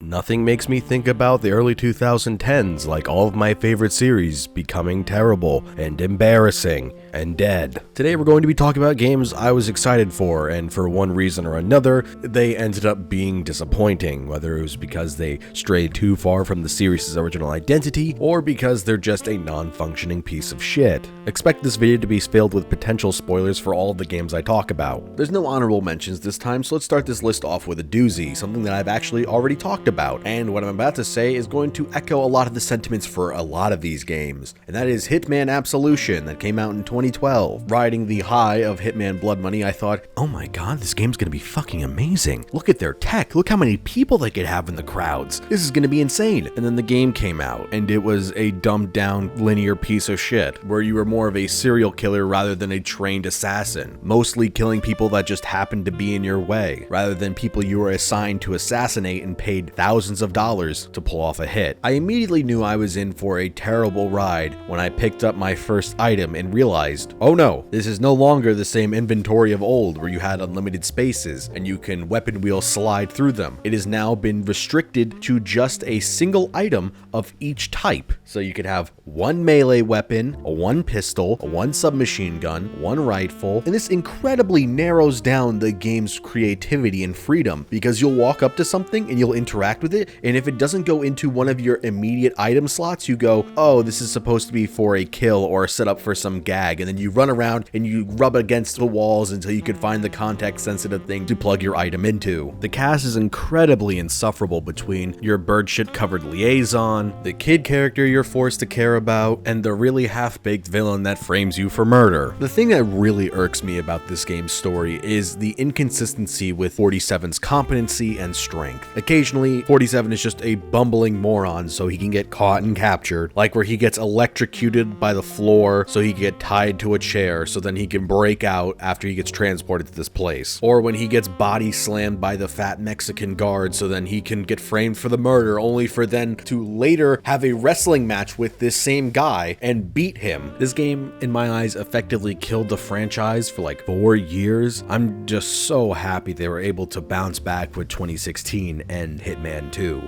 Nothing makes me think about the early 2010s like all of my favorite series becoming terrible and embarrassing and dead. Today we're going to be talking about games I was excited for, and for one reason or another, they ended up being disappointing, whether it was because they strayed too far from the series' original identity, or because they're just a non-functioning piece of shit. Expect this video to be filled with potential spoilers for all of the games I talk about. There's no honorable mentions this time, so let's start this list off with a doozy, something that I've actually already talked about, and what I'm about to say is going to echo a lot of the sentiments for a lot of these games, and that is Hitman Absolution that came out in 2012. Riding the high of Hitman Blood Money, I thought, oh my god, this game's gonna be fucking amazing. Look at their tech, look how many people they could have in the crowds. This is gonna be insane. And then the game came out, and it was a dumbed down linear piece of shit, where you were more of a serial killer rather than a trained assassin, mostly killing people that just happened to be in your way, rather than people you were assigned to assassinate and paid thousands of dollars to pull off a hit. I immediately knew I was in for a terrible ride when I picked up my first item and realized, oh no, this is no longer the same inventory of old where you had unlimited spaces and you can weapon wheel slide through them. It has now been restricted to just a single item of each type. So you could have one melee weapon, one pistol, one submachine gun, one rifle, and this incredibly narrows down the game's creativity and freedom, because you'll walk up to something and you'll interact with it, and if it doesn't go into one of your immediate item slots, you go, oh, this is supposed to be for a kill or a setup for some gag, and then you run around and you rub against the walls until you can find the context sensitive thing to plug your item into. The cast is incredibly insufferable between your bird shit covered liaison, the kid character you're forced to care about, and the really half-baked villain that frames you for murder. The thing that really irks me about this game's story is the inconsistency with 47's competency and strength. Occasionally, 47 is just a bumbling moron so he can get caught and captured, like where he gets electrocuted by the floor so he can get tied to a chair so then he can break out after he gets transported to this place. Or when he gets body slammed by the fat Mexican guard so then he can get framed for the murder, only for then to later have a wrestling match with this same guy and beat him. This game, in my eyes, effectively killed the franchise for like 4 years. I'm just so happy they were able to bounce back with 2016 and Hitman 2.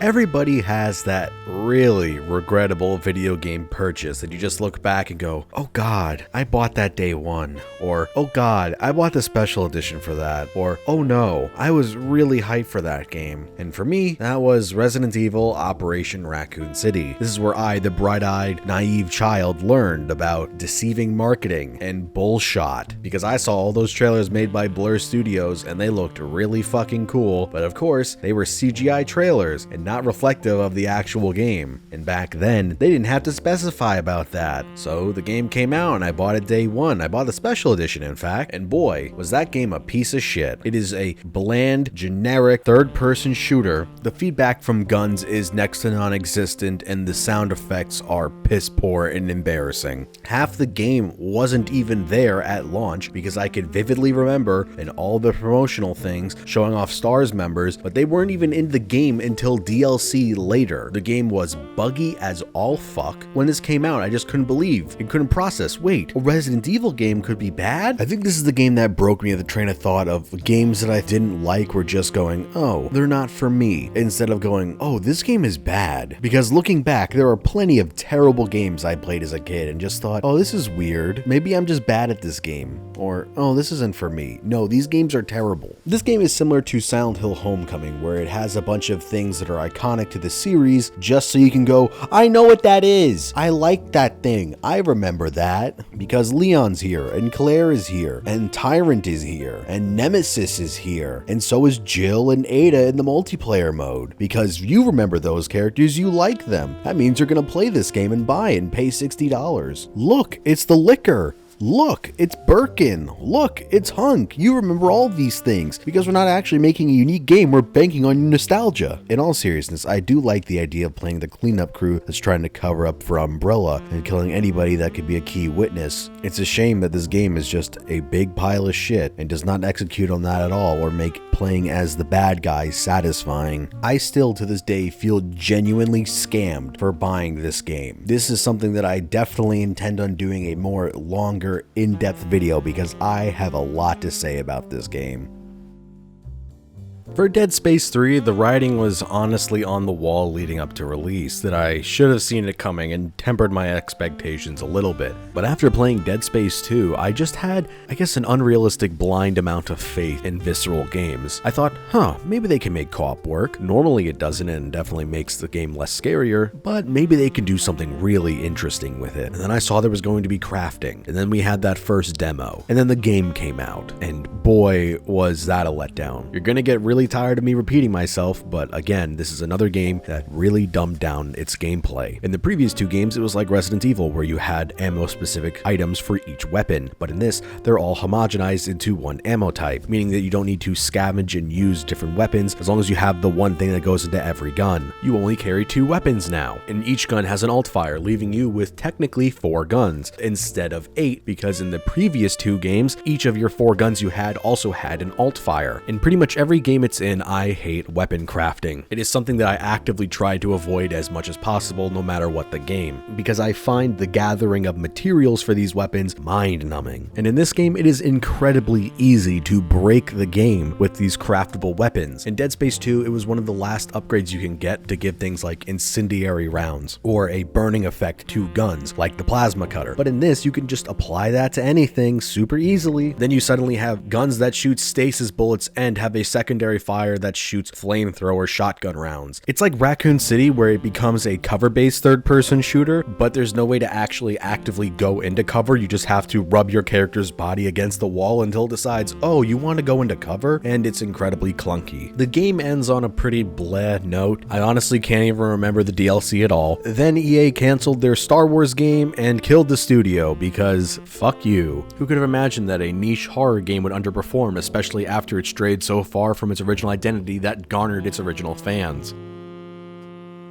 Everybody has that really regrettable video game purchase that you just look back and go, oh god, I bought that day one, or oh god, I bought the special edition for that, or oh no, I was really hyped for that game. And for me, that was Resident Evil Operation Raccoon City. This is where I, the bright-eyed, naive child, learned about deceiving marketing and bullshot, because I saw all those trailers made by Blur Studios and they looked really fucking cool, but of course, they were CGI trailers and not reflective of the actual game. And back then, they didn't have to specify about that. So the game came out and I bought it day one. I bought the special edition, in fact, and boy, was that game a piece of shit. It is a bland, generic, third-person shooter. The feedback from guns is next to non-existent and the sound effects are piss poor and embarrassing. Half the game wasn't even there at launch because I could vividly remember in all the promotional things showing off STARS members, but they weren't even in the game until DLC later. The game was buggy as all fuck. When this came out, I just couldn't believe. I couldn't process, wait, a Resident Evil game could be bad? I think this is the game that broke me of the train of thought of games that I didn't like were just going, oh, they're not for me, instead of going, oh, this game is bad. Because looking back, there are plenty of terrible games I played as a kid and just thought, oh, this is weird. Maybe I'm just bad at this game. Or, oh, this isn't for me. No, these games are terrible. This game is similar to Silent Hill Homecoming, where it has a bunch of things that are iconic to the series just so you can go, I know what that is. I like that thing. I remember that because Leon's here and Claire is here and Tyrant is here and Nemesis is here. And so is Jill and Ada in the multiplayer mode, because you remember those characters, you like them. That means you're going to play this game and buy it and pay $60. Look, it's the liquor. Look, it's Birkin. Look, it's Hunk. You remember all these things. Because we're not actually making a unique game, we're banking on your nostalgia. In all seriousness, I do like the idea of playing the cleanup crew that's trying to cover up for Umbrella and killing anybody that could be a key witness. It's a shame that this game is just a big pile of shit and does not execute on that at all or make playing as the bad guy satisfying. I still to this day feel genuinely scammed for buying this game. This is something that I definitely intend on doing a more longer in-depth video because I have a lot to say about this game. For Dead Space 3, the writing was honestly on the wall leading up to release, that I should have seen it coming and tempered my expectations a little bit. But after playing Dead Space 2, I just had, I guess, an unrealistic blind amount of faith in Visceral Games. I thought, maybe they can make co-op work. Normally it doesn't and definitely makes the game less scarier, but maybe they can do something really interesting with it. And then I saw there was going to be crafting, and then we had that first demo, and then the game came out, and boy, was that a letdown. You're gonna get really tired of me repeating myself, but again, this is another game that really dumbed down its gameplay. In the previous two games, it was like Resident Evil, where you had ammo-specific items for each weapon, but in this, they're all homogenized into one ammo type, meaning that you don't need to scavenge and use different weapons as long as you have the one thing that goes into every gun. You only carry 2 weapons now, and each gun has an alt-fire, leaving you with technically 4 guns, instead of 8, because in the previous 2 games, each of your 4 guns you had also had an alt-fire. In pretty much every game it's in, I hate weapon crafting. It is something that I actively try to avoid as much as possible, no matter what the game, because I find the gathering of materials for these weapons mind-numbing. And in this game, it is incredibly easy to break the game with these craftable weapons. In Dead Space 2, it was one of the last upgrades you can get to give things like incendiary rounds, or a burning effect to guns, like the plasma cutter. But in this, you can just apply that to anything super easily. Then you suddenly have guns that shoot stasis bullets and have a secondary fire that shoots flamethrower shotgun rounds. It's like Raccoon City, where it becomes a cover-based third-person shooter, but there's no way to actually actively go into cover. You just have to rub your character's body against the wall until it decides, oh, you want to go into cover? And it's incredibly clunky. The game ends on a pretty bleh note. I honestly can't even remember the DLC at all. Then EA canceled their Star Wars game and killed the studio because fuck you. Who could have imagined that a niche horror game would underperform, especially after it strayed so far from its original identity that garnered its original fans?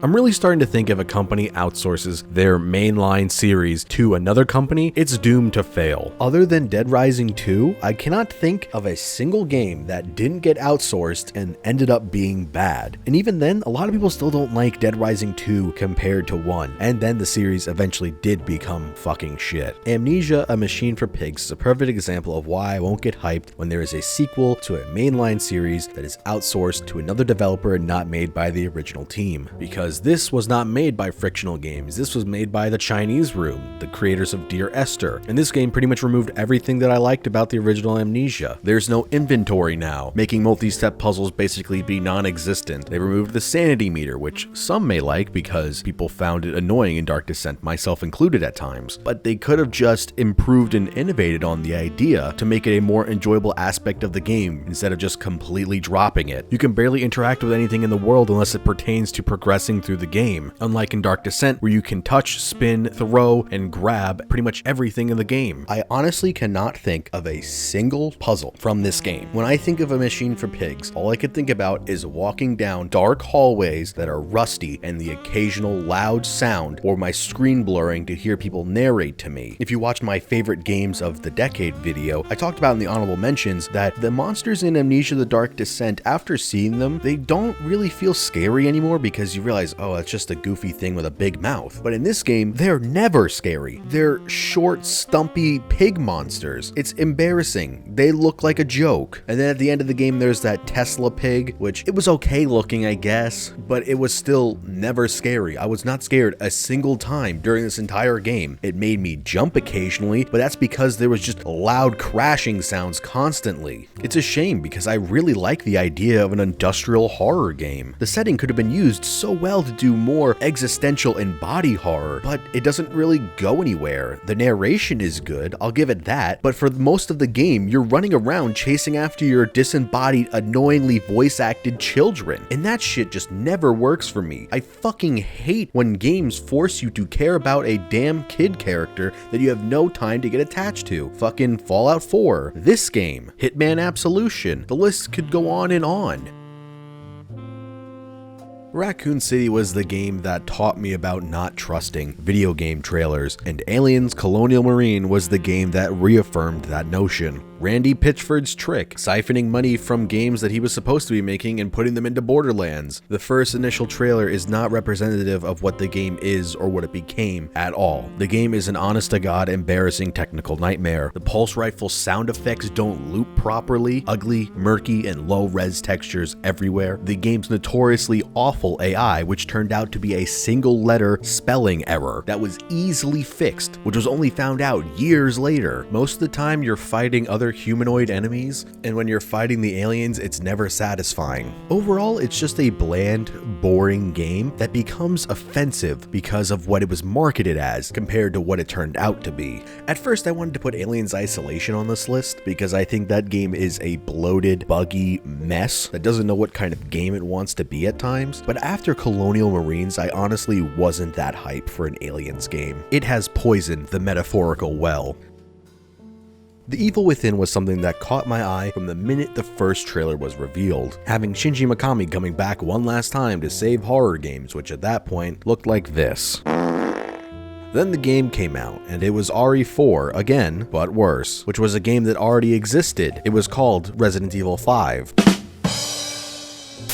I'm really starting to think if a company outsources their mainline series to another company, it's doomed to fail. Other than Dead Rising 2, I cannot think of a single game that didn't get outsourced and ended up being bad. And even then, a lot of people still don't like Dead Rising 2 compared to 1, and then the series eventually did become fucking shit. Amnesia, A Machine for Pigs is a perfect example of why I won't get hyped when there is a sequel to a mainline series that is outsourced to another developer and not made by the original team. Because this was not made by Frictional Games, this was made by the Chinese Room, the creators of Dear Esther, and this game pretty much removed everything that I liked about the original Amnesia. There's no inventory now, making multi-step puzzles basically be non-existent. They removed the sanity meter, which some may like because people found it annoying in Dark Descent, myself included at times, but they could have just improved and innovated on the idea to make it a more enjoyable aspect of the game instead of just completely dropping it. You can barely interact with anything in the world unless it pertains to progressing through the game, unlike in Dark Descent where you can touch, spin, throw, and grab pretty much everything in the game. I honestly cannot think of a single puzzle from this game. When I think of A Machine for Pigs, all I can think about is walking down dark hallways that are rusty and the occasional loud sound or my screen blurring to hear people narrate to me. If you watched my favorite games of the decade video, I talked about in the honorable mentions that the monsters in Amnesia the Dark Descent, after seeing them, they don't really feel scary anymore because you realize, oh, it's just a goofy thing with a big mouth. But in this game, they're never scary. They're short, stumpy pig monsters. It's embarrassing. They look like a joke. And then at the end of the game, there's that Tesla pig, which it was okay looking, I guess, but it was still never scary. I was not scared a single time during this entire game. It made me jump occasionally, but that's because there was just loud crashing sounds constantly. It's a shame because I really like the idea of an industrial horror game. The setting could have been used so well to do more existential and body horror, but it doesn't really go anywhere. The narration is good, I'll give it that, but for most of the game, you're running around chasing after your disembodied, annoyingly voice-acted children, and that shit just never works for me. I fucking hate when games force you to care about a damn kid character that you have no time to get attached to. Fucking Fallout 4, this game, Hitman Absolution, the list could go on and on. Raccoon City was the game that taught me about not trusting video game trailers, and Aliens Colonial Marine was the game that reaffirmed that notion. Randy Pitchford's trick, siphoning money from games that he was supposed to be making and putting them into Borderlands. The first initial trailer is not representative of what the game is or what it became at all. The game is an honest-to-God embarrassing technical nightmare. The pulse rifle sound effects don't loop properly, ugly, murky, and low-res textures everywhere. The game's notoriously awful AI, which turned out to be a single-letter spelling error that was easily fixed, which was only found out years later. Most of the time, you're fighting other humanoid enemies, and when you're fighting the aliens, it's never satisfying. Overall, it's just a bland, boring game that becomes offensive because of what it was marketed as compared to what it turned out to be. At first, I wanted to put Aliens Isolation on this list because I think that game is a bloated, buggy mess that doesn't know what kind of game it wants to be at times, but after Colonial Marines, I honestly wasn't that hype for an Aliens game. It has poisoned the metaphorical well. The Evil Within was something that caught my eye from the minute the first trailer was revealed, having Shinji Mikami coming back one last time to save horror games, which at that point looked like this. Then the game came out, and it was RE4 again, but worse, which was a game that already existed. It was called Resident Evil 5.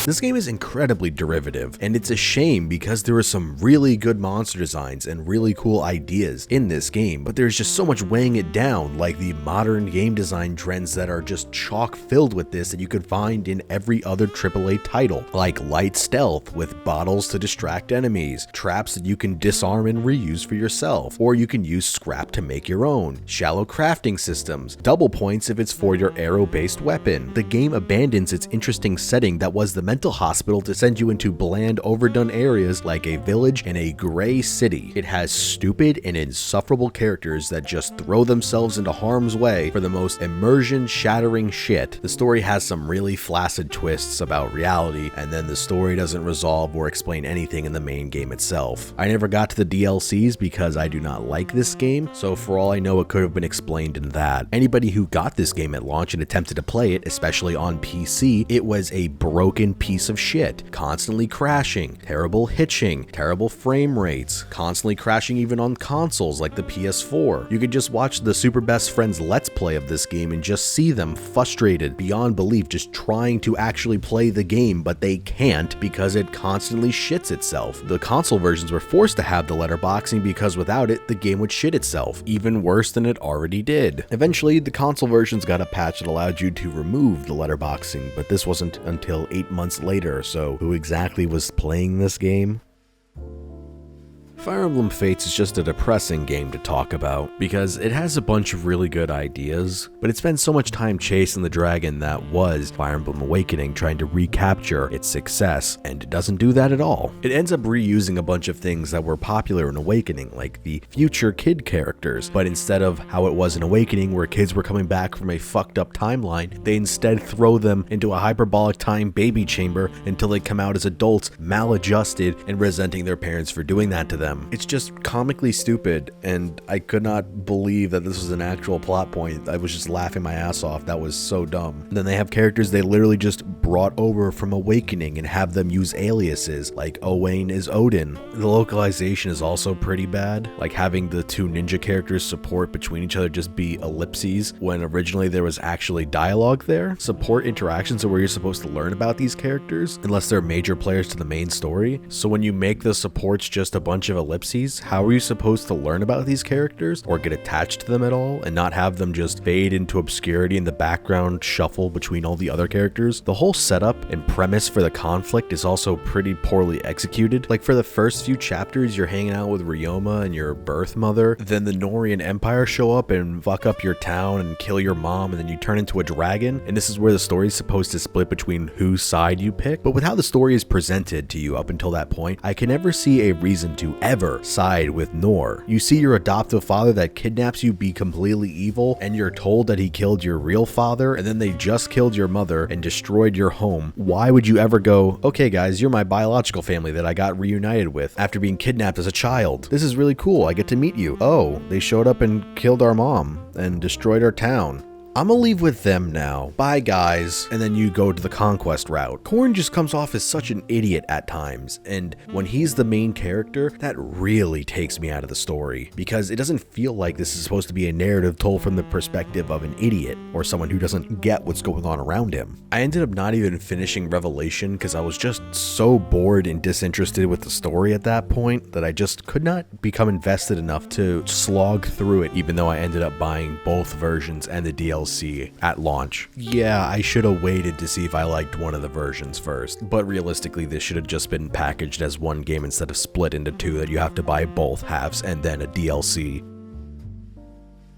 This game is incredibly derivative, and it's a shame because there are some really good monster designs and really cool ideas in this game, but there's just so much weighing it down, like the modern game design trends that are just chock filled with this that you could find in every other AAA title, like light stealth with bottles to distract enemies, traps that you can disarm and reuse for yourself, or you can use scrap to make your own, shallow crafting systems, double points if it's for your arrow-based weapon. The game abandons its interesting setting that was the mental hospital to send you into bland, overdone areas like a village and a gray city. It has stupid and insufferable characters that just throw themselves into harm's way for the most immersion-shattering shit. The story has some really flaccid twists about reality, and then the story doesn't resolve or explain anything in the main game itself. I never got to the DLCs because I do not like this game, so for all I know it could have been explained in that. Anybody who got this game at launch and attempted to play it, especially on PC, it was a broken piece of shit, constantly crashing, terrible hitching, terrible frame rates, constantly crashing even on consoles like the PS4. You could just watch the Super Best Friends Let's Play of this game and just see them frustrated beyond belief just trying to actually play the game, but they can't because it constantly shits itself. The console versions were forced to have the letterboxing because without it, the game would shit itself, even worse than it already did. Eventually, the console versions got a patch that allowed you to remove the letterboxing, but this wasn't until 8 months later, so who exactly was playing this game? Fire Emblem Fates is just a depressing game to talk about, because it has a bunch of really good ideas, but it spends so much time chasing the dragon that was Fire Emblem Awakening trying to recapture its success, and it doesn't do that at all. It ends up reusing a bunch of things that were popular in Awakening, like the future kid characters, but instead of how it was in Awakening where kids were coming back from a fucked up timeline, they instead throw them into a hyperbolic time baby chamber until they come out as adults, maladjusted and resenting their parents for doing that to them. It's just comically stupid, and I could not believe that this was an actual plot point. I was just laughing my ass off. That was so dumb. And then they have characters they literally just brought over from Awakening and have them use aliases, like Owain is Odin. The localization is also pretty bad, like having the two ninja characters support between each other just be ellipses when originally there was actually dialogue there. Support interactions are where you're supposed to learn about these characters, unless they're major players to the main story. So when you make the supports just a bunch of ellipses, how are you supposed to learn about these characters or get attached to them at all and not have them just fade into obscurity in the background shuffle between all the other characters? The whole setup and premise for the conflict is also pretty poorly executed. Like for the first few chapters, you're hanging out with Ryoma and your birth mother, then the Norian Empire show up and fuck up your town and kill your mom, and then you turn into a dragon, and this is where the story is supposed to split between whose side you pick. But with how the story is presented to you up until that point, I can never see a reason to ever side with Nor. You see your adoptive father that kidnaps you be completely evil, and you're told that he killed your real father, and then they just killed your mother and destroyed your home. Why would you ever go, okay guys, you're my biological family that I got reunited with after being kidnapped as a child. This is really cool, I get to meet you. Oh, they showed up and killed our mom and destroyed our town. I'm gonna leave with them now. Bye guys. And then you go to the conquest route. Corn just comes off as such an idiot at times, and when he's the main character, that really takes me out of the story, because it doesn't feel like this is supposed to be a narrative told from the perspective of an idiot or someone who doesn't get what's going on around him. I ended up not even finishing Revelation because I was just so bored and disinterested with the story at that point that I just could not become invested enough to slog through it, even though I ended up buying both versions and the DLC at launch. Yeah, I should have waited to see if I liked one of the versions first, but realistically this should have just been packaged as one game instead of split into two that you have to buy both halves and then a DLC.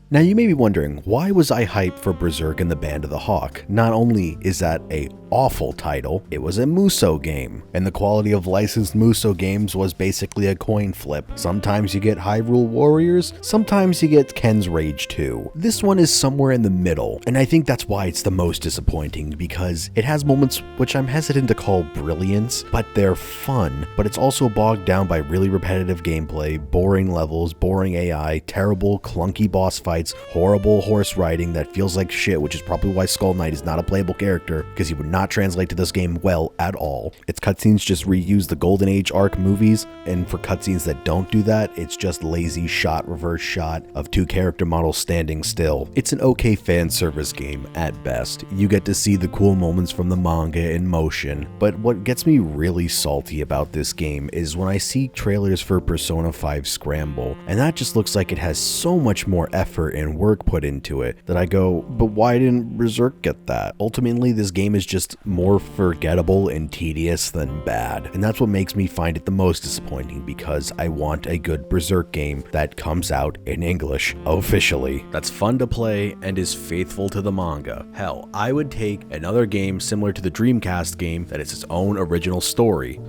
Now you may be wondering, why was I hyped for Berserk and the Band of the Hawk? Not only is that a awful title, it was a Muso game, and the quality of licensed Muso games was basically a coin flip. Sometimes you get Hyrule Warriors, sometimes you get Ken's Rage 2. This one is somewhere in the middle, and I think that's why it's the most disappointing, because it has moments which I'm hesitant to call brilliance, but they're fun, but it's also bogged down by really repetitive gameplay, boring levels, boring AI, terrible clunky boss fights, horrible horse riding that feels like shit, which is probably why Skull Knight is not a playable character, because he would not translate to this game well at all. Its cutscenes just reuse the Golden Age arc movies, and for cutscenes that don't do that, it's just lazy shot reverse shot of two character models standing still. It's an okay fan service game at best. You get to see the cool moments from the manga in motion, but what gets me really salty about this game is when I see trailers for Persona 5 Scramble, and that just looks like it has so much more effort and work put into it that I go, but why didn't Berserk get that? Ultimately, this game is just more forgettable and tedious than bad, and that's what makes me find it the most disappointing, because I want a good Berserk game that comes out in English officially, that's fun to play and is faithful to the manga. Hell, I would take another game similar to the Dreamcast game that is its own original story.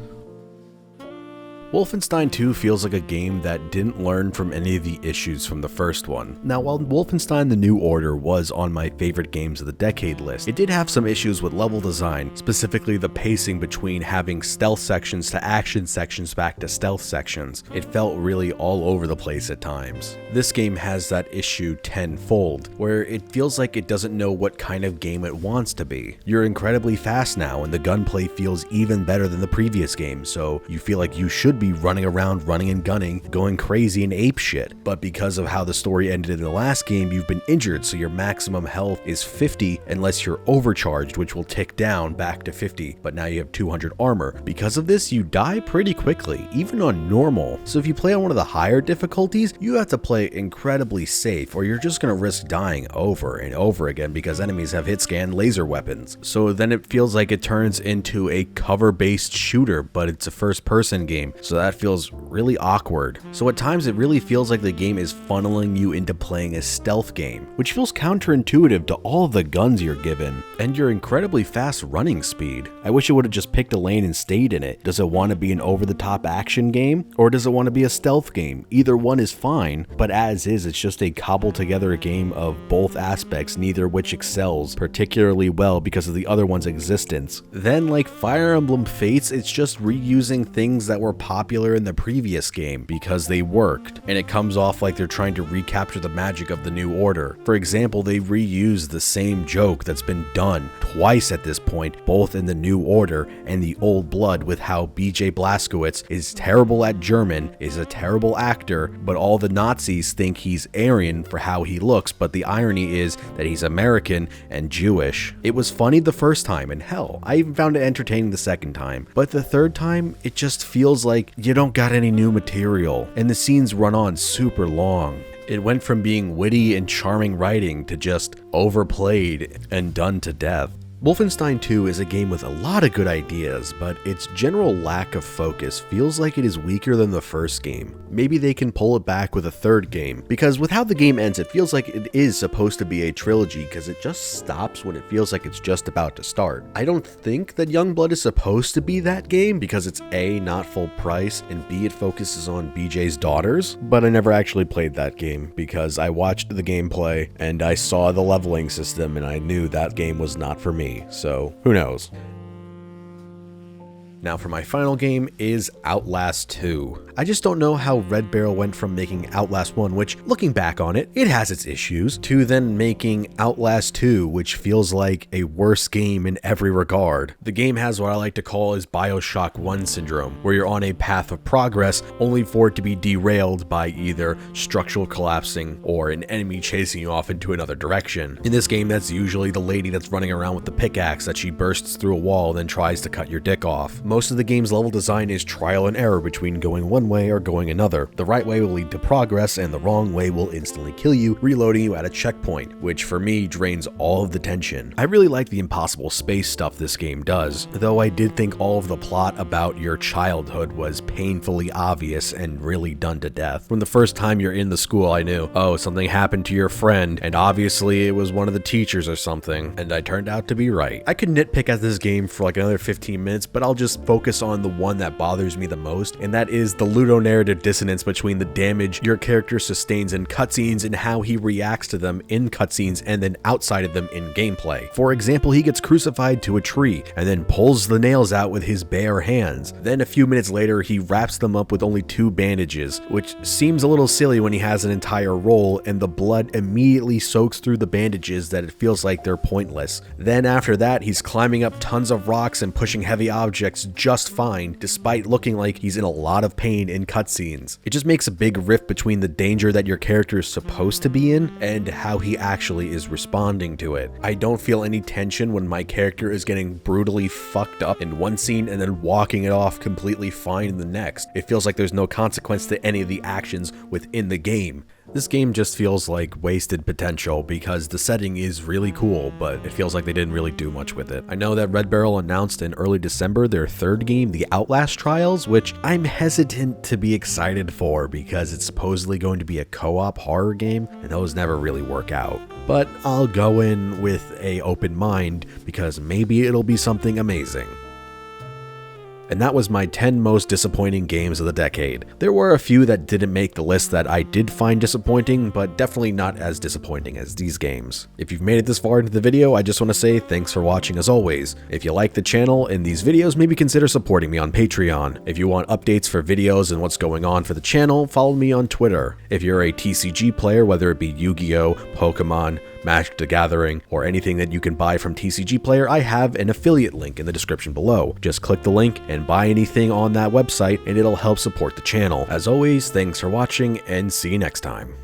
Wolfenstein II feels like a game that didn't learn from any of the issues from the first one. Now, while Wolfenstein The New Order was on my favorite games of the decade list, it did have some issues with level design, specifically the pacing between having stealth sections to action sections back to stealth sections. It felt really all over the place at times. This game has that issue tenfold, where it feels like it doesn't know what kind of game it wants to be. You're incredibly fast now, and the gunplay feels even better than the previous game, so you feel like you should be running around, running and gunning, going crazy and ape shit. But because of how the story ended in the last game, you've been injured, so your maximum health is 50 unless you're overcharged, which will tick down back to 50, but now you have 200 armor. Because of this, you die pretty quickly, even on normal. So if you play on one of the higher difficulties, you have to play incredibly safe, or you're just gonna risk dying over and over again because enemies have hit scan laser weapons. So then it feels like it turns into a cover-based shooter, but it's a first-person game. So that feels really awkward. So at times it really feels like the game is funneling you into playing a stealth game, which feels counterintuitive to all of the guns you're given, and your incredibly fast running speed. I wish it would have just picked a lane and stayed in it. Does it want to be an over-the-top action game, or does it want to be a stealth game? Either one is fine, but as is, it's just a cobbled together game of both aspects, neither which excels particularly well because of the other one's existence. Then, like Fire Emblem Fates, it's just reusing things that were popular in the previous game because they worked, and it comes off like they're trying to recapture the magic of the New Order. For example, they reused the same joke that's been done twice at this point, both in the New Order and the Old Blood, with how BJ Blazkowicz is terrible at German, is a terrible actor, but all the Nazis think he's Aryan for how he looks, but the irony is that he's American and Jewish. It was funny the first time, and hell, I even found it entertaining the second time, but the third time, it just feels like you don't got any new material, and the scenes run on super long. It went from being witty and charming writing to just overplayed and done to death. Wolfenstein II is a game with a lot of good ideas, but its general lack of focus feels like it is weaker than the first game. Maybe they can pull it back with a third game, because with how the game ends, it feels like it is supposed to be a trilogy because it just stops when it feels like it's just about to start. I don't think that Youngblood is supposed to be that game because it's A, not full price, and B, it focuses on BJ's daughters, but I never actually played that game because I watched the gameplay and I saw the leveling system and I knew that game was not for me. So who knows? Now for my final game is Outlast 2. I just don't know how Red Barrel went from making Outlast 1, which, looking back on it, it has its issues, to then making Outlast 2, which feels like a worse game in every regard. The game has what I like to call is Bioshock 1 syndrome, where you're on a path of progress only for it to be derailed by either structural collapsing or an enemy chasing you off into another direction. In this game, that's usually the lady that's running around with the pickaxe that she bursts through a wall and then tries to cut your dick off. Most of the game's level design is trial and error between going one way or going another. The right way will lead to progress and the wrong way will instantly kill you, reloading you at a checkpoint, which for me drains all of the tension. I really like the impossible space stuff this game does, though I did think all of the plot about your childhood was painfully obvious and really done to death. From the first time you're in the school, I knew, oh, something happened to your friend, and obviously it was one of the teachers or something, and I turned out to be right. I could nitpick at this game for like another 15 minutes, but I'll just focus on the one that bothers me the most, and that is the ludonarrative dissonance between the damage your character sustains in cutscenes and how he reacts to them in cutscenes and then outside of them in gameplay. For example, he gets crucified to a tree and then pulls the nails out with his bare hands. Then a few minutes later, he wraps them up with only 2 bandages, which seems a little silly when he has an entire roll and the blood immediately soaks through the bandages that it feels like they're pointless. Then after that, he's climbing up tons of rocks and pushing heavy objects just fine, despite looking like he's in a lot of pain in cutscenes. It just makes a big rift between the danger that your character is supposed to be in and how he actually is responding to it. I don't feel any tension when my character is getting brutally fucked up in one scene and then walking it off completely fine in the next. It feels like there's no consequence to any of the actions within the game. This game just feels like wasted potential because the setting is really cool, but it feels like they didn't really do much with it. I know that Red Barrel announced in early December their 3rd game, the Outlast Trials, which I'm hesitant to be excited for because it's supposedly going to be a co-op horror game, and those never really work out. But I'll go in with an open mind because maybe it'll be something amazing. And that was my 10 most disappointing games of the decade. There were a few that didn't make the list that I did find disappointing, but definitely not as disappointing as these games. If you've made it this far into the video, I just want to say thanks for watching as always. If you like the channel and these videos, maybe consider supporting me on Patreon. If you want updates for videos and what's going on for the channel, follow me on Twitter. If you're a TCG player, whether it be Yu-Gi-Oh, Pokemon, Magic the Gathering, or anything that you can buy from TCG Player, I have an affiliate link in the description below. Just click the link and buy anything on that website and it'll help support the channel. As always, thanks for watching and see you next time.